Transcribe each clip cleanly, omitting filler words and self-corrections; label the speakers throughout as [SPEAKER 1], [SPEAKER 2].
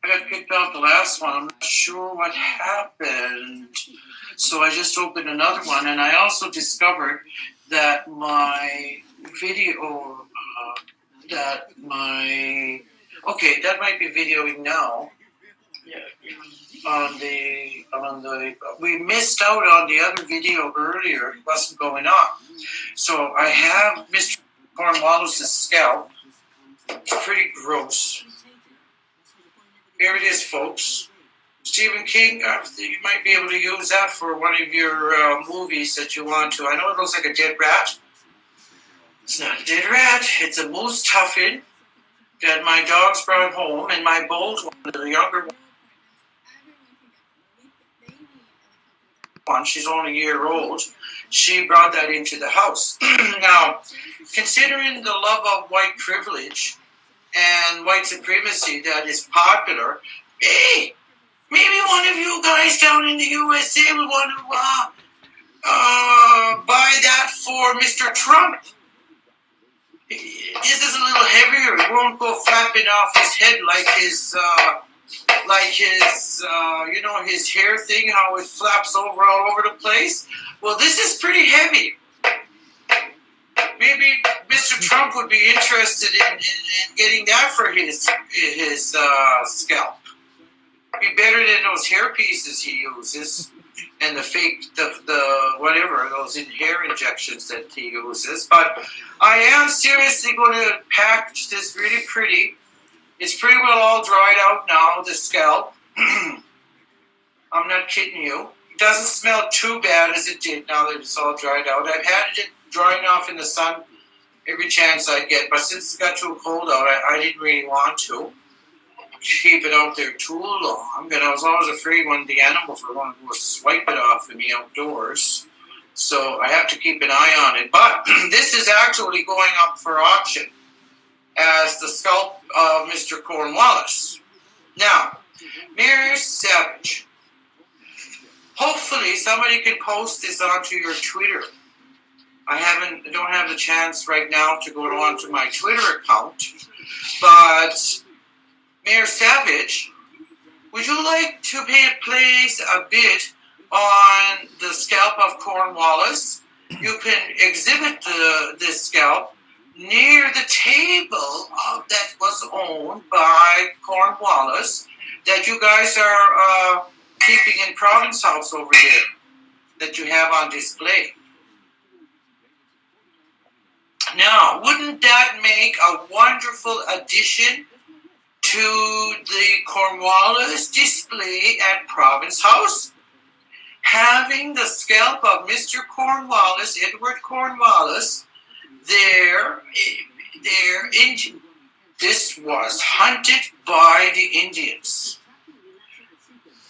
[SPEAKER 1] I got kicked off the last one. I'm not sure what happened. So I just opened another one, and I also discovered that my video, that might be videoing now. We missed out on the other video earlier. It wasn't going on. So I have Mr. Cornwallis' scalp. It's pretty gross. Here it is, folks. Stephen King, you might be able to use that for one of your movies that you want to. I know it looks like a dead rat. It's not a dead rat. It's a moose tuffin that my dogs brought home, and my bold one, the younger one, she's only a year old, she brought that into the house. Now, considering the love of white privilege and white supremacy that is popular, hey, maybe one of you guys down in the USA would want to buy that for Mr. Trump. This is a little heavier. It won't go flapping off his head like his his hair thing, how it flaps over all over the place. Well, this is pretty heavy. Maybe Mr. Trump would be interested in getting that for his scalp. Be better than those hair pieces he uses and the fake, those hair injections that he uses. But I am seriously going to package this really pretty. It's pretty well all dried out now, the scalp. I'm not kidding you. It doesn't smell too bad as it did now that it's all dried out. I've had it drying off in the sun every chance I get, but since it got too cold out, I didn't really want to keep it out there too long. And I was always afraid when the animals were going to swipe it off in the outdoors. So I have to keep an eye on it. But this is actually going up for auction as the scalp of Mr. Cornwallis. Now, Mayor Savage, hopefully somebody can post this onto your Twitter. I don't have the chance right now to go onto my Twitter account, but Mayor Savage, would you like to place a bid on the scalp of Cornwallis? You can exhibit this scalp near the table that was owned by Cornwallis that you guys are keeping in Province House over there that you have on display. Now, wouldn't that make a wonderful addition to the Cornwallis display at Province House? Having the scalp of Mr. Cornwallis, Edward Cornwallis, there, this was hunted by the Indians.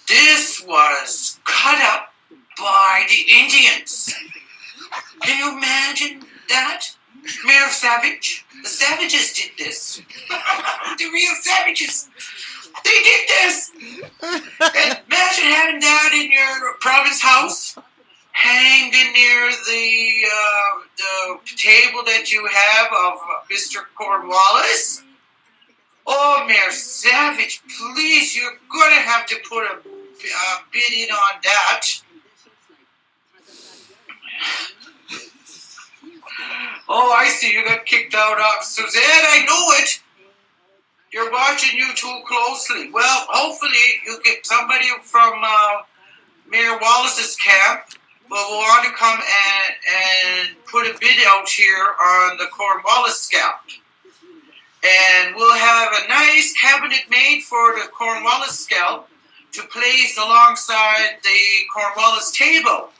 [SPEAKER 1] This was cut up by the Indians. Can you imagine that? Mayor Savage? The Savages did this. The real Savages. They did this. And imagine having that in your Province House, hanging near the table that you have of Mr. Cornwallis. Oh, Mayor Savage, please, you're going to have to put a bid in on that. Oh, I see, you got kicked out of Suzanne, I know it. You're watching you too closely. Well, hopefully you get somebody from Mayor Wallace's camp will want to come and put a bid out here on the Cornwallis scalp. And we'll have a nice cabinet made for the Cornwallis scalp to place alongside the Cornwallis table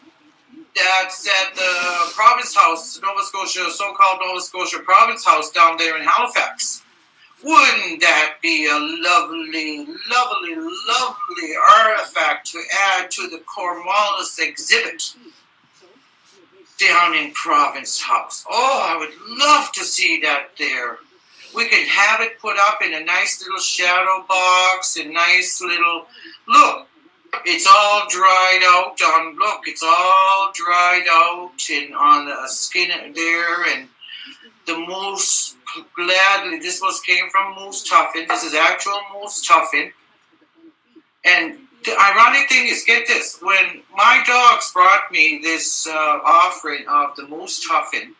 [SPEAKER 1] that's at the Province House, Nova Scotia, so-called Nova Scotia Province House down there in Halifax. Wouldn't that be a lovely, lovely, lovely artifact to add to the Cornwallis exhibit down in Province House? Oh, I would love to see that there. We could have it put up in a nice little shadow box, a nice little, look, it's all dried out it's all dried out and on the skin there, and the moose gladly. This came from moose tuffin. This is actual moose tuffin. And the ironic thing is, get this, when my dogs brought me this offering of the moose tuffin,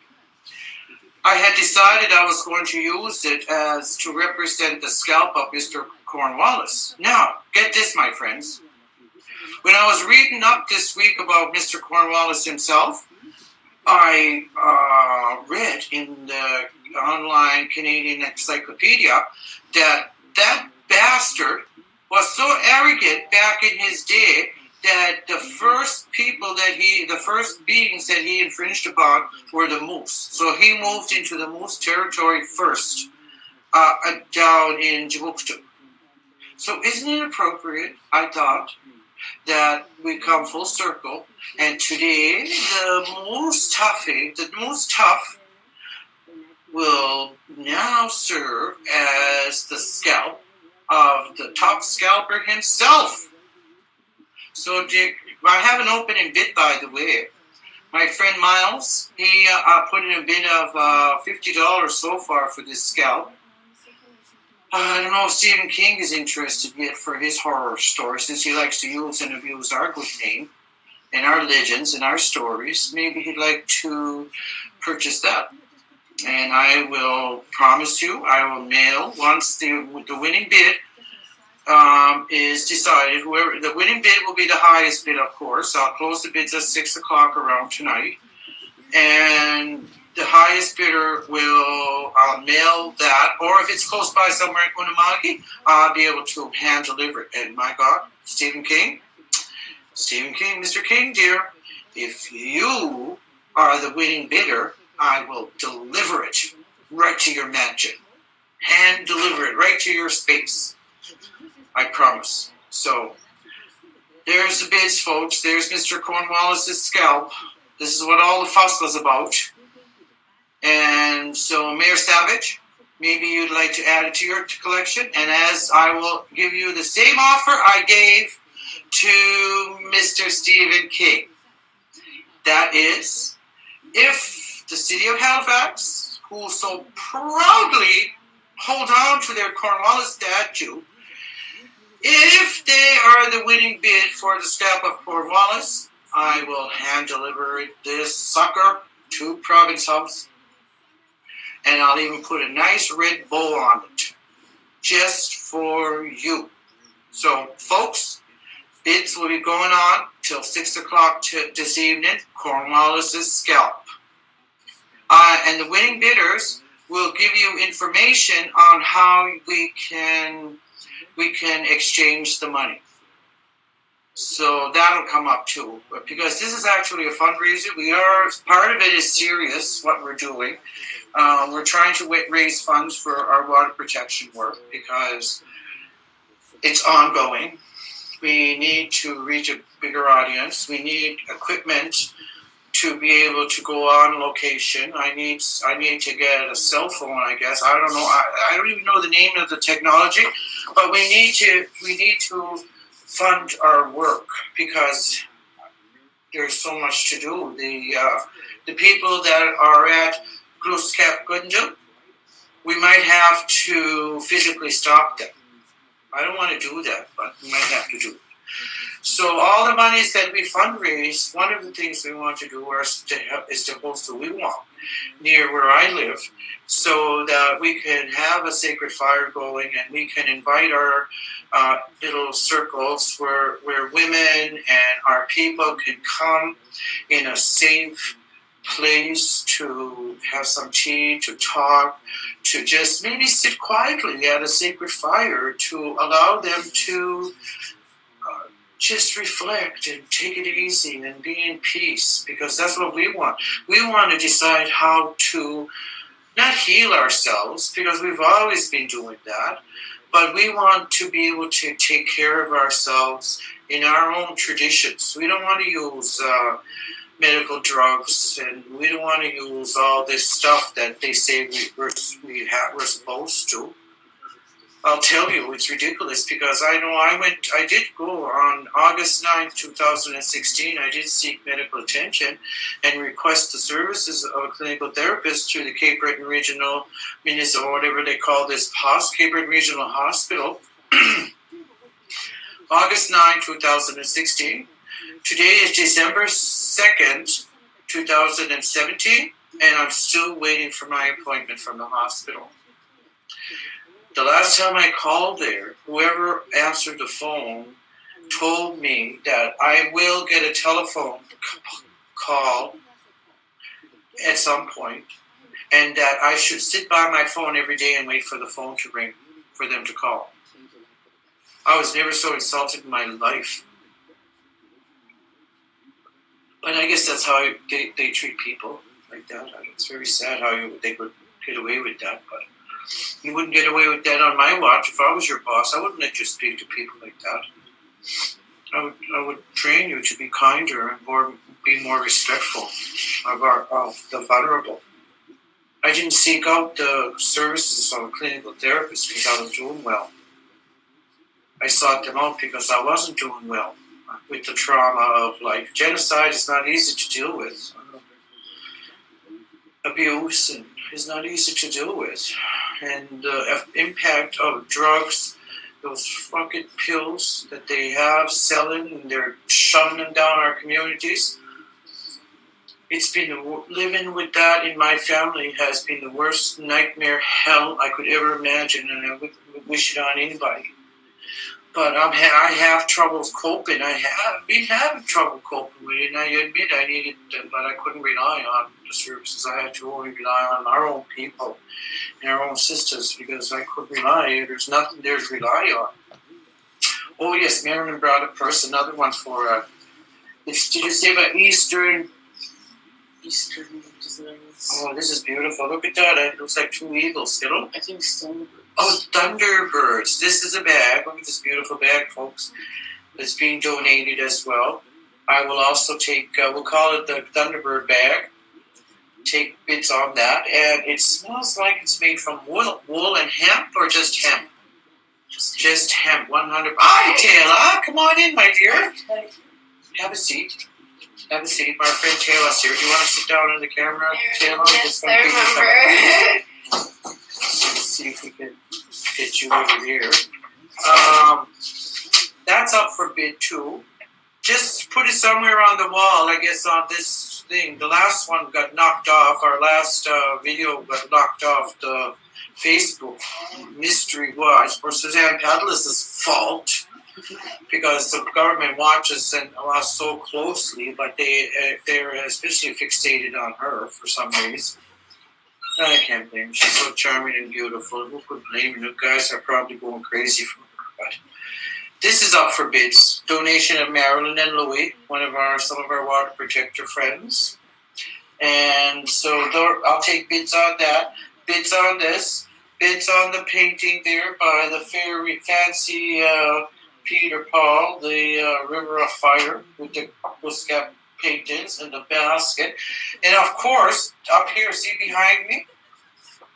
[SPEAKER 1] I had decided I was going to use it as to represent the scalp of Mr. Cornwallis. Now, get this, my friends. When I was reading up this week about Mr. Cornwallis himself, I read in the online Canadian Encyclopedia that bastard was so arrogant back in his day that the first beings that he infringed upon were the moose. So he moved into the moose territory first, down in Djibouti. So isn't it appropriate, I thought, that we come full circle, and today the moose tuff will now serve as the scalp of the top scalper himself. So I have an opening bid, by the way. My friend Miles, he put in a bid of $50 so far for this scalp. I don't know if Stephen King is interested yet for his horror story, since he likes to use and abuse our good name and our legends and our stories. Maybe he'd like to purchase that. And I will promise you, I will mail once the winning bid is decided. Whoever the winning bid will be the highest bid, of course. I'll close the bids at 6 o'clock around tonight, and the highest bidder I'll mail that, or if it's close by somewhere in Unamagi, I'll be able to hand deliver it. And my God, Stephen King, Mr. King, dear, if you are the winning bidder, I will deliver it right to your mansion. Hand deliver it right to your space. I promise. So, there's the bids, folks. There's Mr. Cornwallis' scalp. This is what all the fuss was about. And so, Mayor Savage, maybe you'd like to add it to your collection. And as I will give you the same offer I gave to Mr. Stephen King. That is, if the city of Halifax, who so proudly hold on to their Cornwallis statue, if they are the winning bid for the scalp of Cornwallis, I will hand deliver this sucker to Province House. And I'll even put a nice red bow on it, just for you. So, folks, bids will be going on till 6 o'clock this evening, Cornwallis' scalp. And the winning bidders will give you information on how we can exchange the money. So that'll come up too, because this is actually a fundraiser. Part of it is serious, what we're doing. We're trying to raise funds for our water protection work because it's ongoing. We need to reach a bigger audience. We need equipment to be able to go on location. I need to get a cell phone, I guess. I don't know. I don't even know the name of the technology, but we need to fund our work because there's so much to do. The people that are at Gluskap Gundam, we might have to physically stop them. I don't want to do that, but we might have to do it. So all the monies that we fundraise, one of the things we want to do is to host a wigwam near where I live, so that we can have a sacred fire going and we can invite our little circles where women and our people can come in a safe place to have some tea, to talk, to just maybe sit quietly at a sacred fire, to allow them to just reflect and take it easy and be in peace, because that's what we want. We want to decide how to not heal ourselves, because we've always been doing that, but we want to be able to take care of ourselves in our own traditions. We don't want to use medical drugs, and we don't want to use all this stuff that they say we're supposed to. I'll tell you, it's ridiculous because I know I did go on August 9th, 2016. I did seek medical attention and request the services of a clinical therapist through the Cape Breton Regional Municipal, or whatever they call this, Cape Breton Regional Hospital. August 9, 2016. Today is December 2nd, 2017, and I'm still waiting for my appointment from the hospital. The last time I called there, whoever answered the phone told me that I will get a telephone call at some point, and that I should sit by my phone every day and wait for the phone to ring for them to call. I was never so insulted in my life. But I guess that's how they treat people like that. It's very sad how they could get away with that, but you wouldn't get away with that on my watch. If I was your boss, I wouldn't let you speak to people like that. I would train you to be kinder and be more respectful of the vulnerable. I didn't seek out the services of a clinical therapist because I was doing well. I sought them out because I wasn't doing well with the trauma of life. Genocide is not easy to deal with. Abuse is not easy to deal with. And the impact of drugs, those fucking pills that they have selling and they're shoving them down our communities. It's been living with that in my family has been the worst nightmare hell I could ever imagine, and I would wish it on anybody. But I have trouble coping. I've been having trouble coping with it, and I admit I needed them, but I couldn't rely on the services. I had to only rely on our own people and our own sisters because I couldn't rely. There's nothing there to rely on. Oh yes, Marilyn brought a purse, another one for. Did you say about Eastern designs? Oh, this is beautiful. Look at that. It looks like two eagles, you know?
[SPEAKER 2] I think so.
[SPEAKER 1] Oh, Thunderbirds. This is a bag. Look at this beautiful bag, folks. It's being donated as well. I will also take, we'll call it the Thunderbird bag. Take bits on that. And it smells like it's made from wool and hemp, or just hemp? Just hemp, 100. Hi, Taylor. Come on in, my dear. Have a seat. Have a seat. My friend Taylor's here. Do you want to sit down in the camera, Taylor?
[SPEAKER 2] Yes, I remember.
[SPEAKER 1] Let's see if we can get you over here. That's up for bid 2. Just put it somewhere on the wall, I guess, on this thing. The last one got knocked off. Our last video got knocked off the Facebook. Mystery was for Suzanne Padlis' fault because the government watches us so closely, but they're especially fixated on her for some reason. I can't blame her. She's so charming and beautiful. Who could blame her? You guys are probably going crazy for her. But this is up for bids. Donation of Marilyn and Louie, some of our water protector friends. And so I'll take bids on that. Bids on this. Bids on the painting there by the very fancy Peter Paul, the River of Fire with the Buscap paintings and the basket. And of course, up here, see behind me?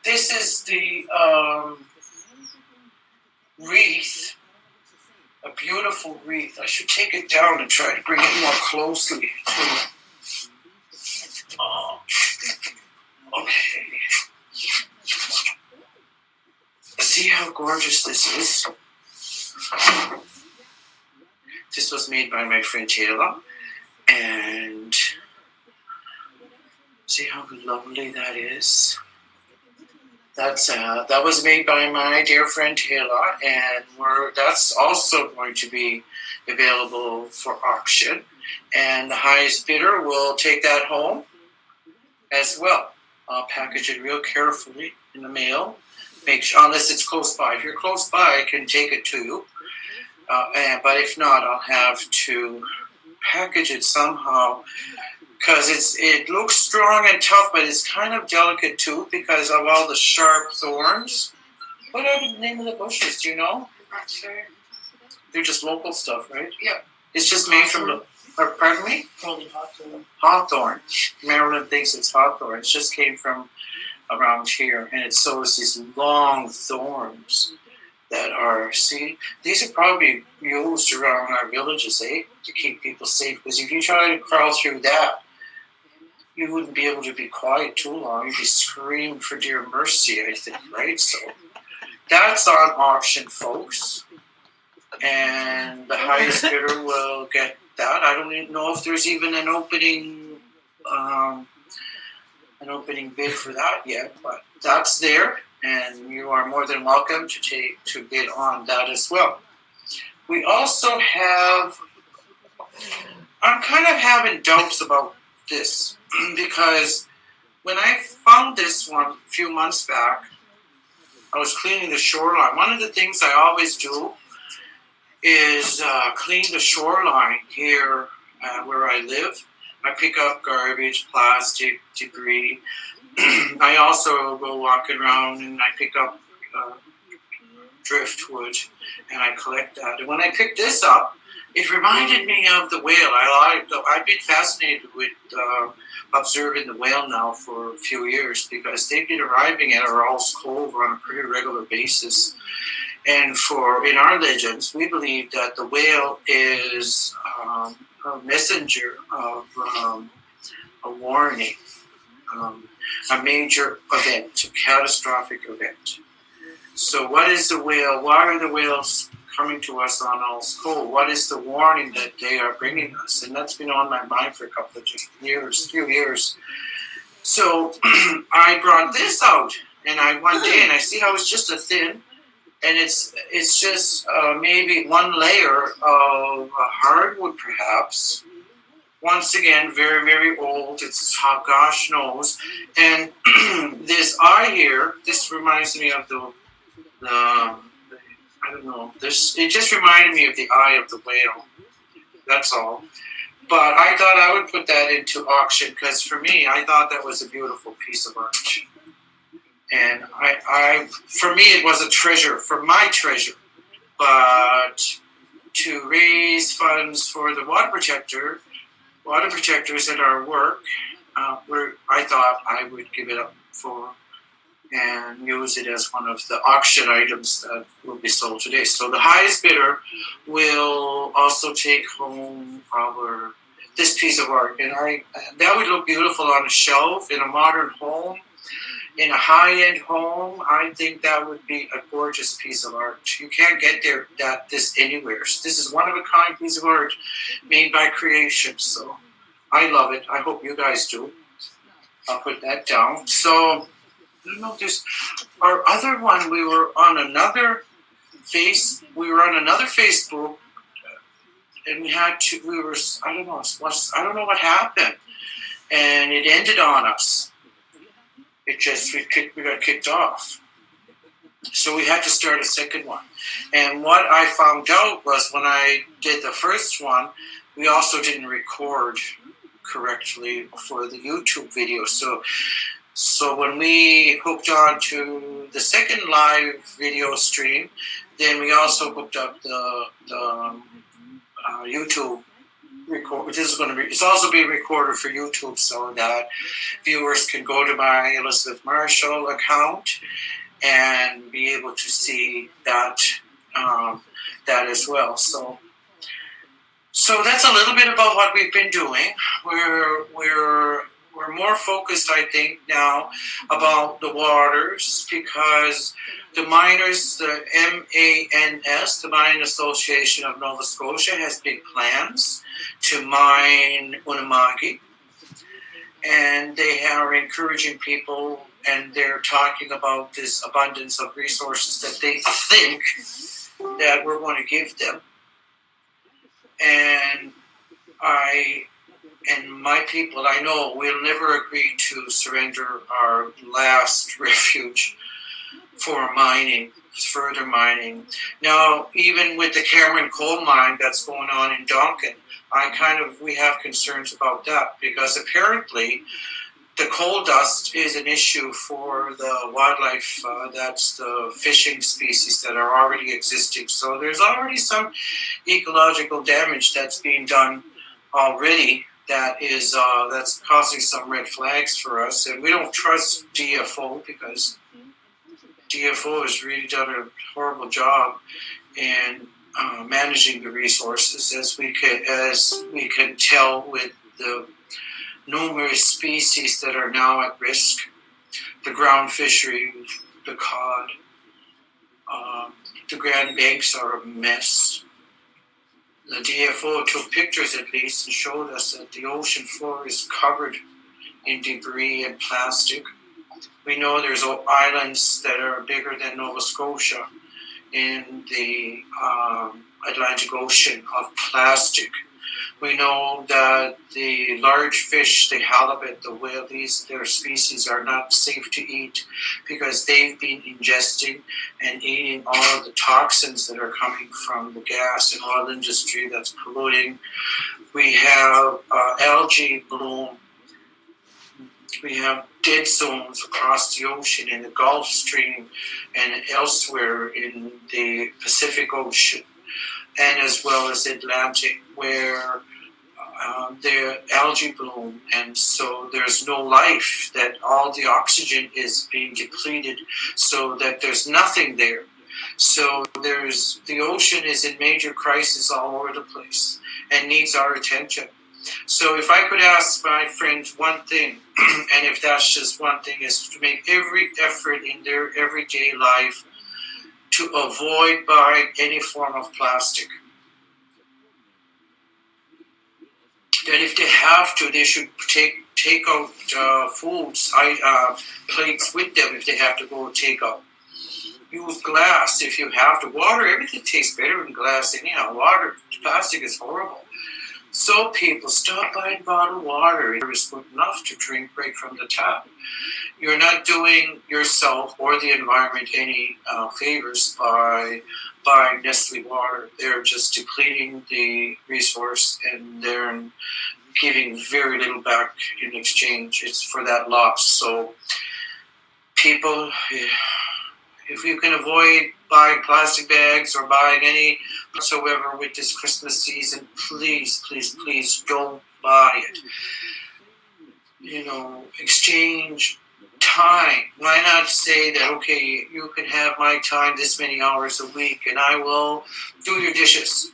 [SPEAKER 1] This is the wreath, a beautiful wreath. I should take it down and try to bring it more closely. Okay. See how gorgeous this is? This was made by my friend Taylor. And see how lovely that is. That was made by my dear friend Taylor, and that's also going to be available for auction. And the highest bidder will take that home as well. I'll package it real carefully in the mail. Make sure, unless it's close by. If you're close by, I can take it to you. But if not, I'll have to package it somehow, because it looks strong and tough, but it's kind of delicate too because of all the sharp thorns. What are the name of the bushes? Do you know?
[SPEAKER 2] I'm not sure.
[SPEAKER 1] They're just local stuff, right?
[SPEAKER 2] Yeah.
[SPEAKER 1] It's just made from pardon me?
[SPEAKER 2] Probably hawthorn.
[SPEAKER 1] Hawthorn. Marilyn thinks it's hawthorn. It just came from around here, and it sows these long thorns. that are, see, these are probably used around our villages, to keep people safe. Because if you try to crawl through that, you wouldn't be able to be quiet too long. You'd be screaming for dear mercy, I think, right? So that's on auction, folks. And the highest bidder will get that. I don't even know if there's even an opening bid for that yet, but that's there, and you are more than welcome to bid on that as well. We also have, I'm kind of having doubts about this because when I found this one a few months back, I was cleaning the shoreline. One of the things I always do is clean the shoreline here where I live. I pick up garbage, plastic, debris. I also go walking around and I pick up driftwood and I collect that. And when I picked this up, it reminded me of the whale. I've been fascinated with observing the whale now for a few years because they've been arriving at our Owl's Cove on a pretty regular basis. And in our legends, we believe that the whale is a messenger of a warning, a major event, a catastrophic event. So what is the whale? Why are the whales coming to us on Owl's Cove? What is the warning that they are bringing us? And that's been on my mind for a couple of few years. So I brought this out, and one day I see how it's just a thin, and it's just maybe one layer of hardwood, perhaps. Once again, very, very old. It's gosh knows. And this eye here, this reminds me of the I don't know. It just reminded me of the eye of the whale. That's all. But I thought I would put that into auction because for me, I thought that was a beautiful piece of art. And for me, it was a treasure, for my treasure. But to raise funds for the water protectors at our work, I thought I would give it up for and use it as one of the auction items that will be sold today. So the highest bidder will also take home this piece of art. And that would look beautiful on a shelf in a modern home. In a high-end home, I think that would be a gorgeous piece of art. You can't get this anywhere. This is one of a kind piece of art made by creation. So I love it. I hope you guys do. I'll put that down. So I don't know if there's our other one. We were on another Facebook, and we had to. We were. I don't know. I don't know what happened, and it ended on us. It just we got kicked off. So we had to start a second one. And what I found out was when I did the first one, we also didn't record correctly for the YouTube video. So when we hooked on to the second live video stream, then we also hooked up the YouTube record. It's also being recorded for YouTube so that viewers can go to my Elizabeth Marshall account and be able to see that as well. So that's a little bit about what we've been doing. We're more focused, I think, now about the waters because the miners, the MANS, the Mining Association of Nova Scotia, has big plans to mine Unamaki. And they are encouraging people, and they're talking about this abundance of resources that they think that we're going to give them. And my people, I know, will never agree to surrender our last refuge for mining, further mining. Now, even with the Cameron coal mine that's going on in Donkin, we have concerns about that because apparently the coal dust is an issue for the wildlife, that's the fishing species that are already existing. So there's already some ecological damage that's being done already that's causing some red flags for us. And we don't trust DFO because DFO has really done a horrible job in managing the resources, as we can tell with the numerous species that are now at risk. The ground fishery, the cod, the Grand Banks are a mess. The DFO took pictures at least and showed us that the ocean floor is covered in debris and plastic. We know there's islands that are bigger than Nova Scotia in the Atlantic Ocean of plastic. We know that the large fish, the halibut, the whale, their species are not safe to eat because they've been ingesting and eating all of the toxins that are coming from the gas and oil industry that's polluting. We have algae bloom. We have dead zones across the ocean in the Gulf Stream and elsewhere in the Pacific Ocean, and as well as Atlantic, where the algae bloom, and so there's no life, that all the oxygen is being depleted, so that there's nothing there. So the ocean is in major crisis all over the place and needs our attention. So if I could ask my friends one thing, and if that's just one thing, is to make every effort in their everyday life to avoid buying any form of plastic. That if they have to, they should take out foods, plates with them if they have to go take out. Use glass if you have to. Water, everything tastes better in glass anyhow. Water, plastic is horrible. So people, stop buying bottled water. It is good enough to drink right from the tap. You're not doing yourself or the environment any favors by buying Nestle water. They're just depleting the resource, and they're giving very little back in exchange. It's for that loss. So people, if you can avoid buying plastic bags or buying any whatsoever with this Christmas season, please, please, please don't buy it. Exchange time. Why not say that, okay, you can have my time this many hours a week and I will do your dishes,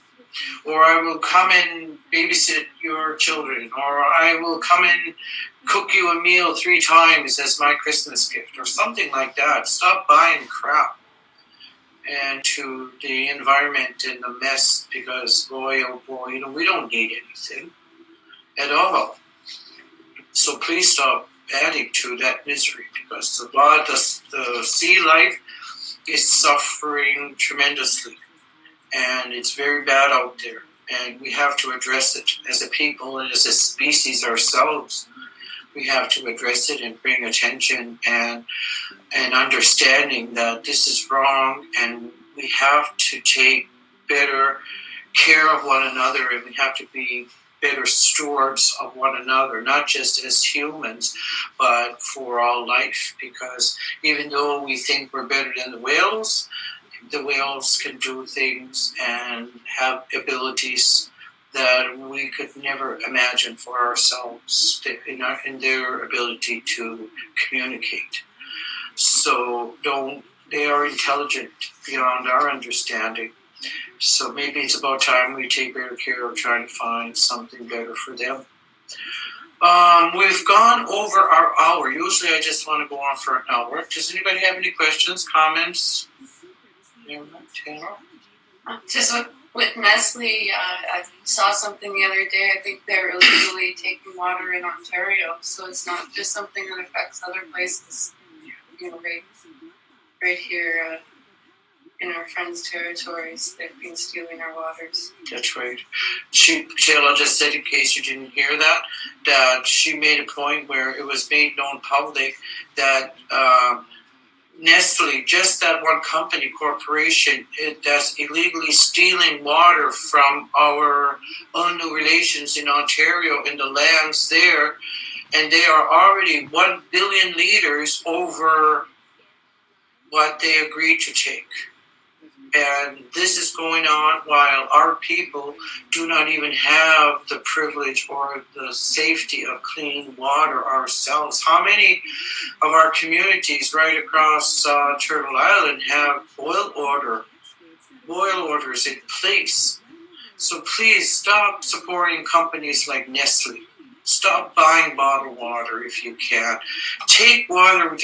[SPEAKER 1] or I will come and babysit your children, or I will come and cook you a meal 3 times as my Christmas gift, or something like that. Stop buying crap and to the environment and the mess, because boy, oh boy, we don't need anything at all. So please stop adding to that misery, because the sea life is suffering tremendously, and it's very bad out there, and we have to address it as a people and as a species ourselves. We have to address it and bring attention and understanding that this is wrong, and we have to take better care of one another, and we have to be better stewards of one another, not just as humans, but for all life. Because even though we think we're better than the whales can do things and have abilities that we could never imagine for ourselves in their ability to communicate. So they are intelligent beyond our understanding. So maybe it's about time we take better care of trying to find something better for them. We've gone over our hour. Usually I just want to go on for an hour. Does anybody have any questions, comments? Taylor?
[SPEAKER 2] Just with Nestle, I saw something the other day. I think they're illegally taking water in Ontario, so it's not just something that affects other places. Right here in our friends' territories, they've been stealing our waters.
[SPEAKER 1] That's right. Taylor just said, in case you didn't hear that she made a point where it was made known public that Nestle, just that one corporation, that's illegally stealing water from our Undu relations in Ontario and the lands there, and they are already 1 billion liters over what they agreed to take. And this is going on while our people do not even have the privilege or the safety of clean water ourselves. How many of our communities right across Turtle Island have boil orders in place? So please stop supporting companies like Nestle. Stop buying bottled water if you can. Take water.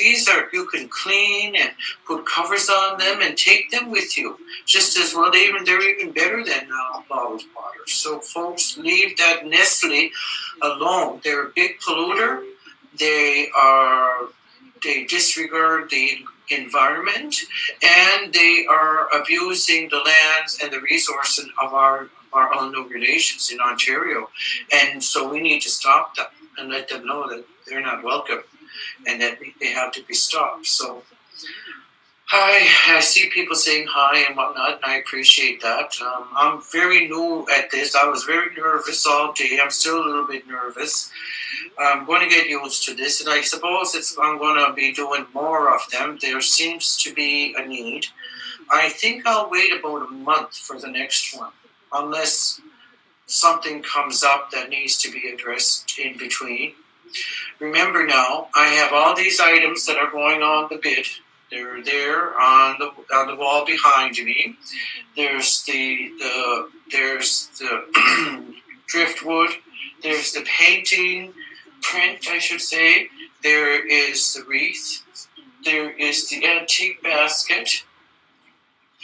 [SPEAKER 1] You can clean and put covers on them and take them with you. Just as well, they're even better than bottled water. So folks, leave that Nestle alone. They're a big polluter. They disregard the environment, and they are abusing the lands and the resources of our unknown nations in Ontario. And so we need to stop them and let them know that they're not welcome and that they have to be stopped. So I see people saying hi and whatnot, and I appreciate that. I'm very new at this. I was very nervous all day. I'm still a little bit nervous. I'm going to get used to this, and I suppose I'm going to be doing more of them. There seems to be a need. I think I'll wait about a month for the next one, unless something comes up that needs to be addressed in between. Remember now, I have all these items that are going on the bid. They're there on the wall behind me. There's the driftwood. There's the painting print, I should say. There is the wreath. There is the antique basket.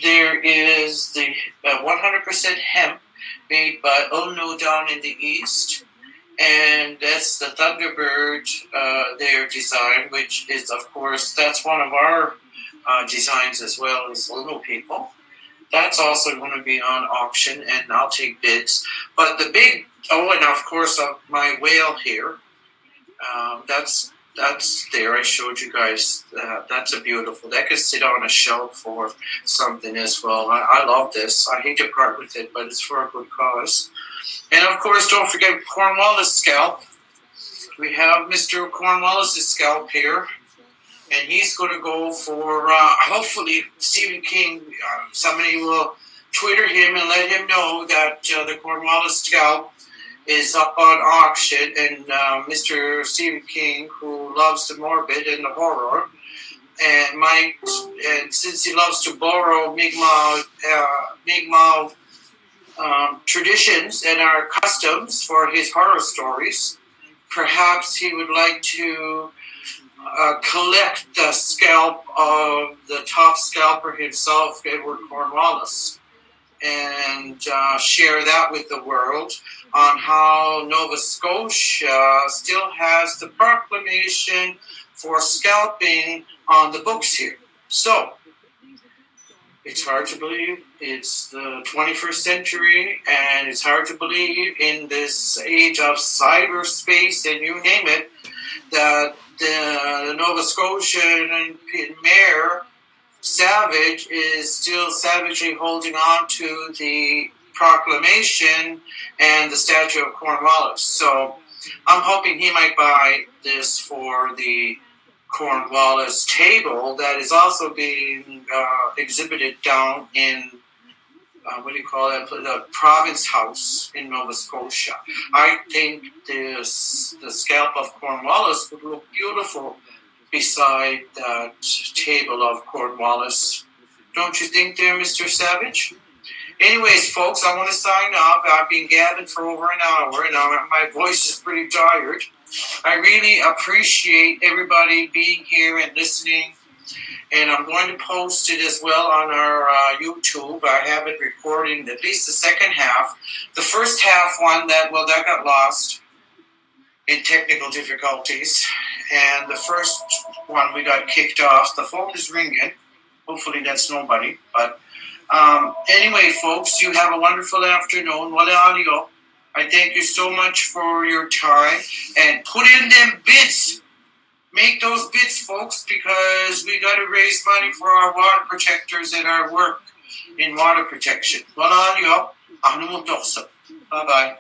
[SPEAKER 1] There is the 100% hemp made by Ono down in the east. And that's the Thunderbird, their design, which is, of course, that's one of our designs as well as Ono people. That's also going to be on auction, and I'll take bids. But the big, and of course, my whale here, that's there. I showed you guys. That's a beautiful. That could sit on a shelf or something as well. I love this. I hate to part with it, but it's for a good cause. And of course, don't forget Cornwallis scalp. We have Mr. Cornwallis' scalp here, and he's going to go for hopefully Stephen King. Somebody will Twitter him and let him know that the Cornwallis scalp is up on auction, and Mr. Stephen King, who loves the morbid and the horror, and since he loves to borrow Mi'kmaq traditions and our customs for his horror stories, perhaps he would like to collect the scalp of the top scalper himself, Edward Cornwallis, and share that with the world on how Nova Scotia still has the proclamation for scalping on the books here. So, it's hard to believe it's the 21st century, and it's hard to believe in this age of cyberspace and you name it, that the Nova Scotian Mayor Savage is still savagely holding on to the proclamation and the statue of Cornwallis. So I'm hoping he might buy this for the Cornwallis table that is also being exhibited down in the Province House in Nova Scotia. I think the scalp of Cornwallis would look beautiful beside that table of Cornwallis. Don't you think there, Mr. Savage? Anyways, folks, I want to sign off. I've been gabbing for over an hour, and my voice is pretty tired. I really appreciate everybody being here and listening, and I'm going to post it as well on our YouTube. I have it recording at least the second half. The first half one, that got lost in technical difficulties, and the first one we got kicked off. The phone is ringing. Hopefully that's nobody, but anyway, folks, you have a wonderful afternoon. Wala alio. I thank you so much for your time, and put in them bids. Make those bids, folks, because we got to raise money for our water protectors and our work in water protection. Wala alio. Bye-bye.